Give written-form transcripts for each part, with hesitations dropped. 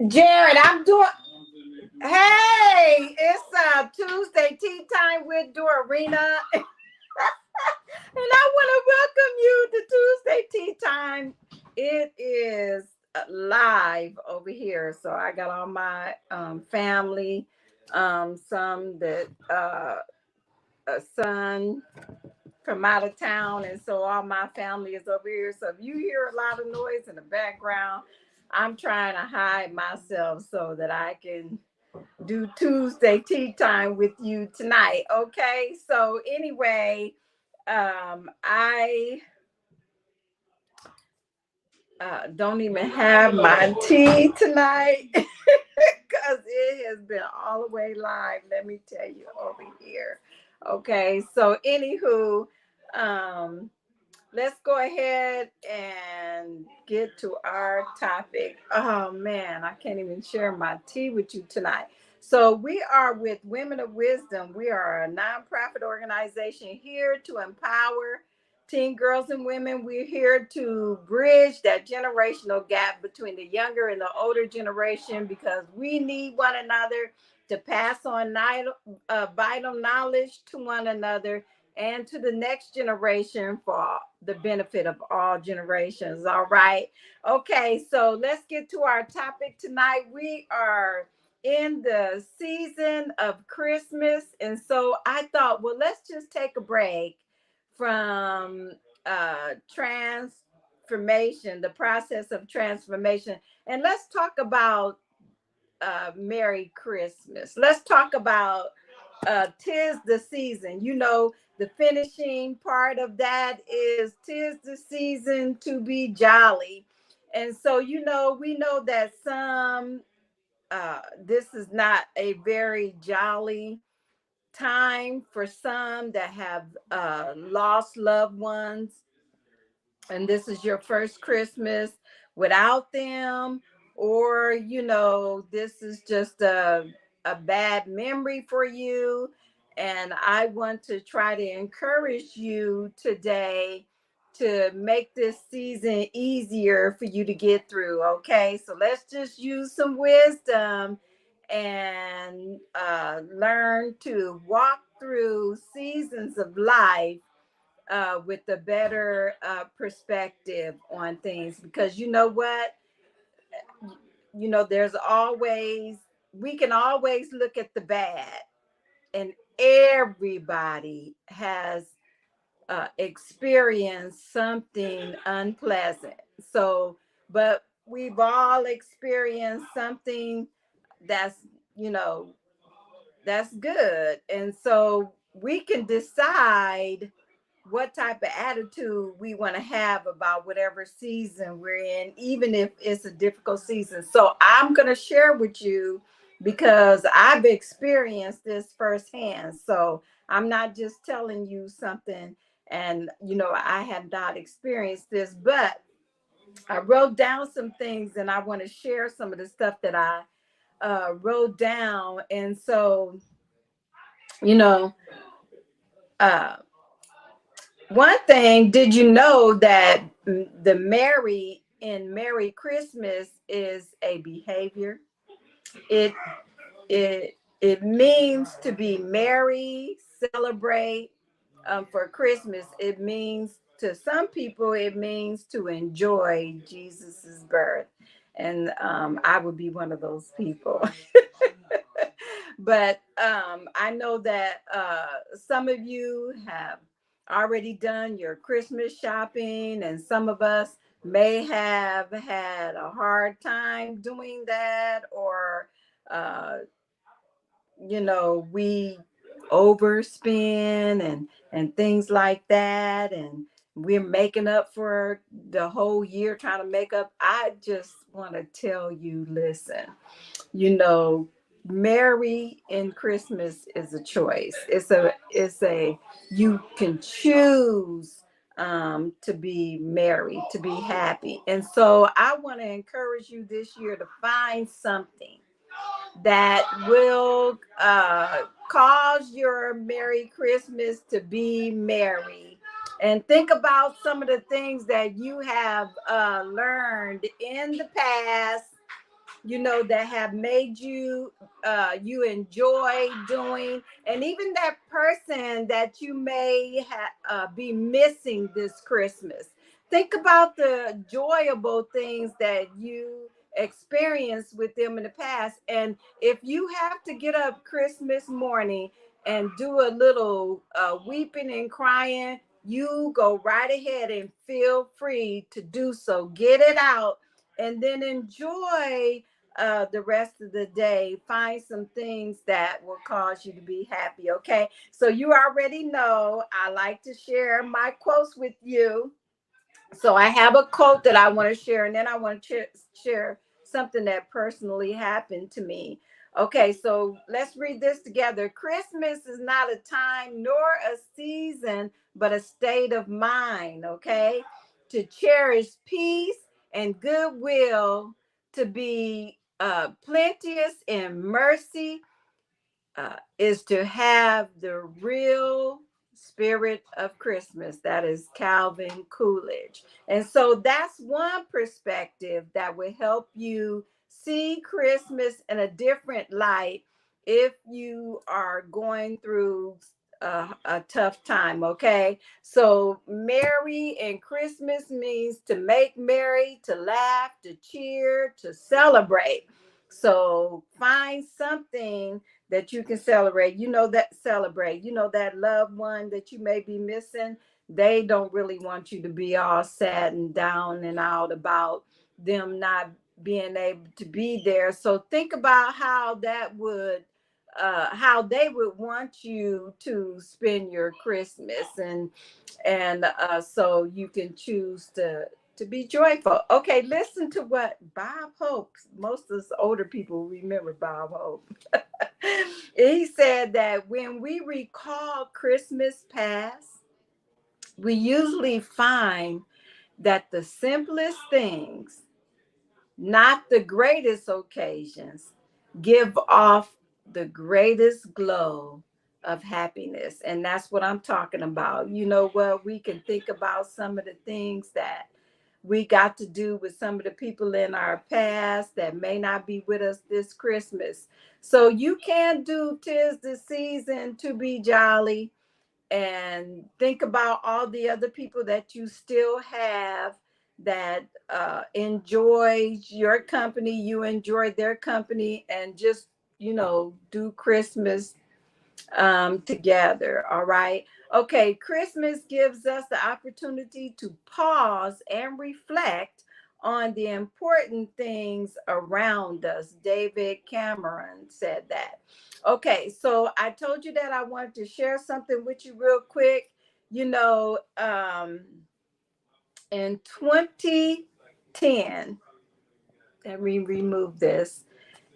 Jared, I'm doing. Hey, it's Tuesday tea time with Dorarena, and I want to welcome you to Tuesday tea time. It is live over here, so I got all my family, some that a son from out of town, and so all my family is over here. So if you hear a lot of noise in the background, I'm trying to hide myself so that I can do Tuesday tea time with you tonight. Okay. So anyway, I don't even have my tea tonight because it has been all the way live. Let me tell you over here. Okay. So anywho, um, let's go ahead and get to our topic. Oh man, I can't even share my tea with you tonight. So, we are with Women of Wisdom. We are a nonprofit organization here to empower teen girls and women. We're here to bridge that generational gap between the younger and the older generation because we need one another to pass on vital knowledge to one another and to the next generation for the benefit of all generations. All right. Okay, so let's get to our topic tonight. We are in the season of Christmas. And so I thought, well, let's just take a break from transformation, the process of transformation, and let's talk about Merry Christmas. Let's talk about tis the season. You know, the finishing part of that is tis the season to be jolly. And so, we know that this is not a very jolly time for some that have lost loved ones, and this is your first Christmas without them, or this is just a bad memory for you. And I want to try to encourage you today to make this season easier for you to get through. Okay, so let's just use some wisdom and learn to walk through seasons of life with a better perspective on things, because you know what, there's always, we can always look at the bad, and everybody has experienced something unpleasant. So, but we've all experienced something that's, you know that's good. And so we can decide what type of attitude we want to have about whatever season we're in, even if it's a difficult season. So I'm going to share with you because I've experienced this firsthand. So I'm not just telling you something, and I have not experienced this, but I wrote down some things and I want to share some of the stuff that I wrote down. And so, you know, uh, one thing, did you know that the Merry in Merry Christmas is a behavior? It it means to be merry, celebrate. For Christmas, it means, to some people, it means to enjoy Jesus's birth, and I would be one of those people. But I know that some of you have already done your Christmas shopping, and some of us may have had a hard time doing that, or uh, we overspend and things like that, and we're making up for the whole year, trying to make up. I just want to tell you, listen, you know merry in Christmas is a choice. It's a you can choose to be merry, to be happy. And so I want to encourage you this year to find something that will cause your Merry Christmas to be merry. And think about some of the things that you have learned in the past, that have made you enjoy doing, and even that person that you may be missing this Christmas. Think about the enjoyable things that you experienced with them in the past. And if you have to get up Christmas morning and do a little weeping and crying, you go right ahead and feel free to do so. Get it out and then enjoy the rest of the day. Find some things that will cause you to be happy. Okay. So you already know I like to share my quotes with you. So I have a quote that I want to share, and then I want to share something that personally happened to me. Okay, so let's read this together. Christmas is not a time nor a season, but a state of mind, okay? To cherish peace and goodwill, to be plenteous in mercy, is to have the real spirit of Christmas. That is Calvin Coolidge. And so that's one perspective that will help you see Christmas in a different light if you are going through a tough time. Okay. So, merry and Christmas means to make merry, to laugh, to cheer, to celebrate. So, find something that you can celebrate, that loved one that you may be missing. They don't really want you to be all sad and down and out about them not being able to be there. So think about how they would want you to spend your Christmas, and so you can choose to be joyful. Okay, listen to what Bob Hope. Most of us older people remember Bob Hope. He said that when we recall Christmas past, we usually find that the simplest things, not the greatest occasions, give off the greatest glow of happiness. And that's what I'm talking about. You know what? We can think about some of the things that we got to do with some of the people in our past that may not be with us this Christmas. So you can do "'Tis the Season to Be Jolly" and think about all the other people that you still have that enjoy your company, you enjoy their company, and just do Christmas together. All right. Okay. Christmas gives us the opportunity to pause and reflect on the important things around us. David Cameron said that. Okay. So I told you that I wanted to share something with you real quick. In 2010, let me remove this.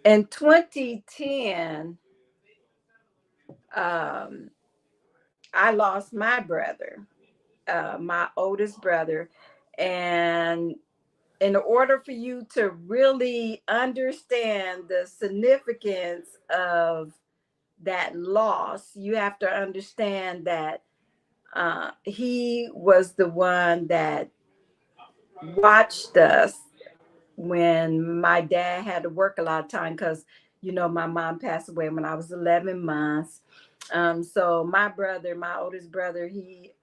In 2010, um, I lost my brother, my oldest brother. And in order for you to really understand the significance of that loss, you have to understand that he was the one that watched us when my dad had to work a lot of time because my mom passed away when I was 11 months. So my oldest brother, he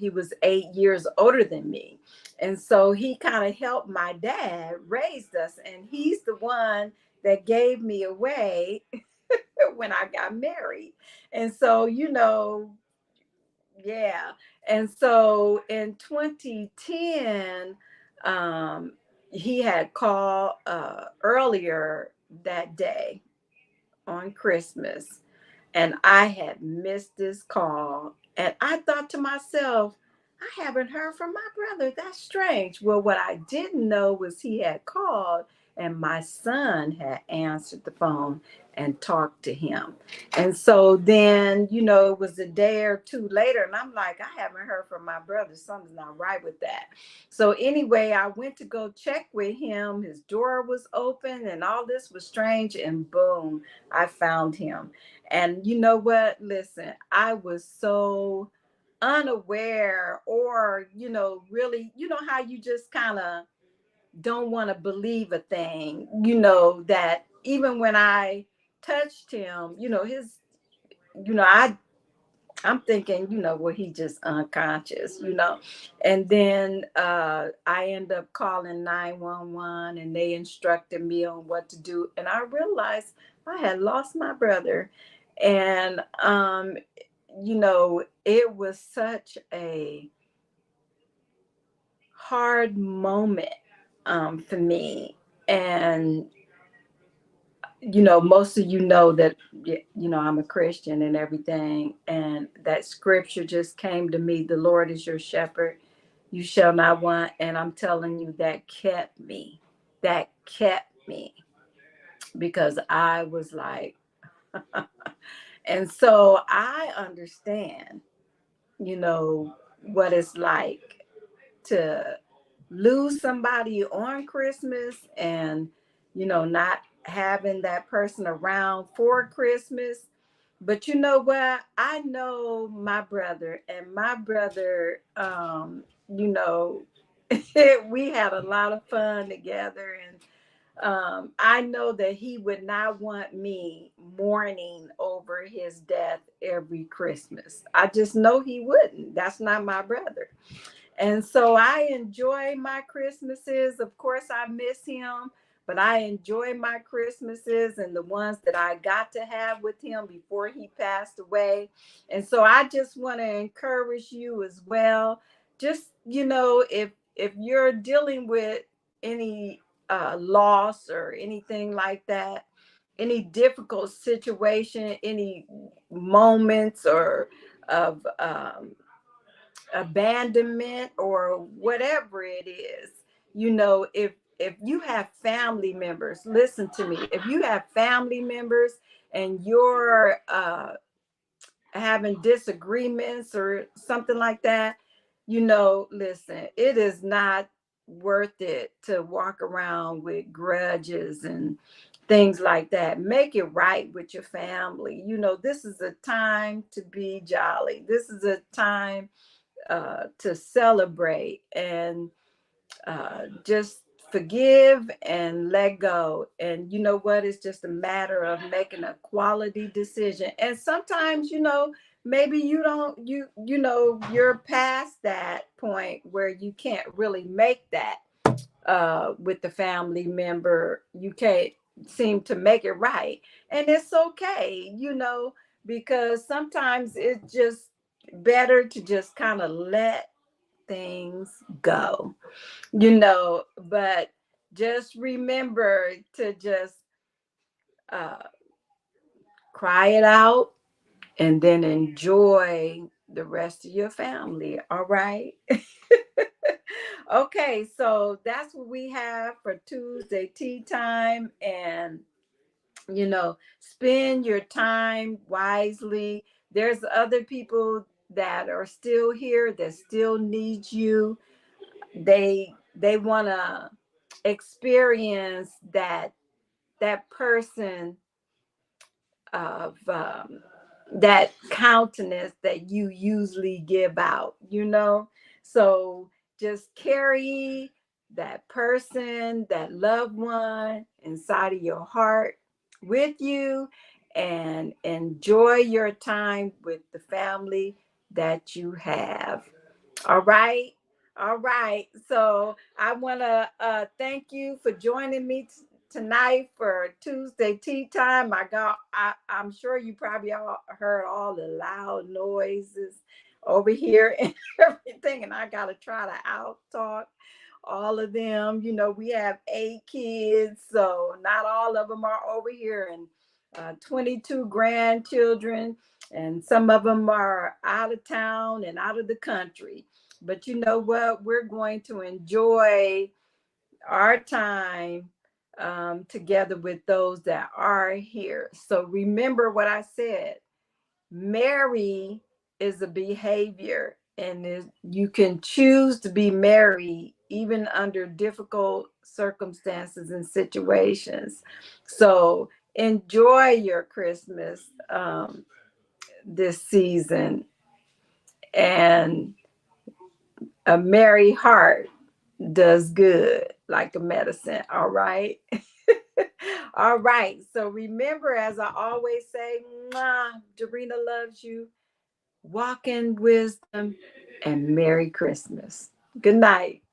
was 8 years older than me, and so he kind of helped my dad raise us, and he's the one that gave me away when I got married. And so yeah. And so in 2010, um, he had called earlier that day on Christmas, and I had missed this call. And I thought to myself, I haven't heard from my brother. That's strange. Well, what I didn't know was he had called and my son had answered the phone and talked to him. And so then, it was a day or two later, and I'm like, I haven't heard from my brother. Something's not right with that. So anyway, I went to go check with him. His door was open and all this was strange. And boom, I found him. And you know what? Listen, I was so unaware, or, really, how you just kind of don't want to believe a thing, you know, that even when I touched him, you know, you know, I'm thinking, you know, well, he just unconscious, you know. And then I end up calling 911 and they instructed me on what to do. And I realized I had lost my brother. And, you know, it was such a hard moment for me. And you know, most of you know that, you know, I'm a Christian and everything. And that scripture just came to me: the Lord is your shepherd, you shall not want. And I'm telling you, that kept me. That kept me because I was like, and so I understand, you know, what it's like to lose somebody on Christmas and, you know, not having that person around for Christmas. But you know what? I know my brother, and my brother, you know, we had a lot of fun together. And I know that he would not want me mourning over his death every Christmas. I just know he wouldn't. That's not my brother. And so I enjoy my Christmases. Of course, I miss him, but I enjoy my Christmases and the ones that I got to have with him before he passed away. And so I just want to encourage you as well. Just, you know, if you're dealing with any loss or anything like that, any difficult situation, any moments or of abandonment or whatever it is, you know, if you have family members, listen to me, if you have family members and you're having disagreements or something like that, you know, listen, it is not worth it to walk around with grudges and things like that. Make it right with your family. You know, this is a time to be jolly. This is a time to celebrate and just forgive and let go. And you know what? It's just a matter of making a quality decision. And sometimes, you know, maybe you don't, you know, you're past that point where you can't really make that with the family member. You can't seem to make it right. And it's okay, you know, because sometimes it's just better to just kind of let things go, you know. But just remember to just uh, cry it out and then enjoy the rest of your family. All right. Okay, so that's what we have for Tuesday tea time. And, you know, spend your time wisely. There's other people that are still here that still need you. They want to experience that person of that countenance that you usually give out, you know. So just carry that person, that loved one inside of your heart with you, and enjoy your time with the family that you have. All right. All right. So I want to thank you for joining me tonight for Tuesday tea time. I'm sure you probably all heard all the loud noises over here and everything. And I got to try to out talk all of them. You know, we have 8 kids, so not all of them are over here, and 22 grandchildren, and some of them are out of town and out of the country. But you know what? We're going to enjoy our time together with those that are here. So remember what I said: merry is a behavior, and you can choose to be merry even under difficult circumstances and situations. So enjoy your Christmas this season, and a merry heart does good like a medicine. All right. All right. So remember, as I always say, mwah, Dorena loves you. Walk in wisdom and Merry Christmas. Good night.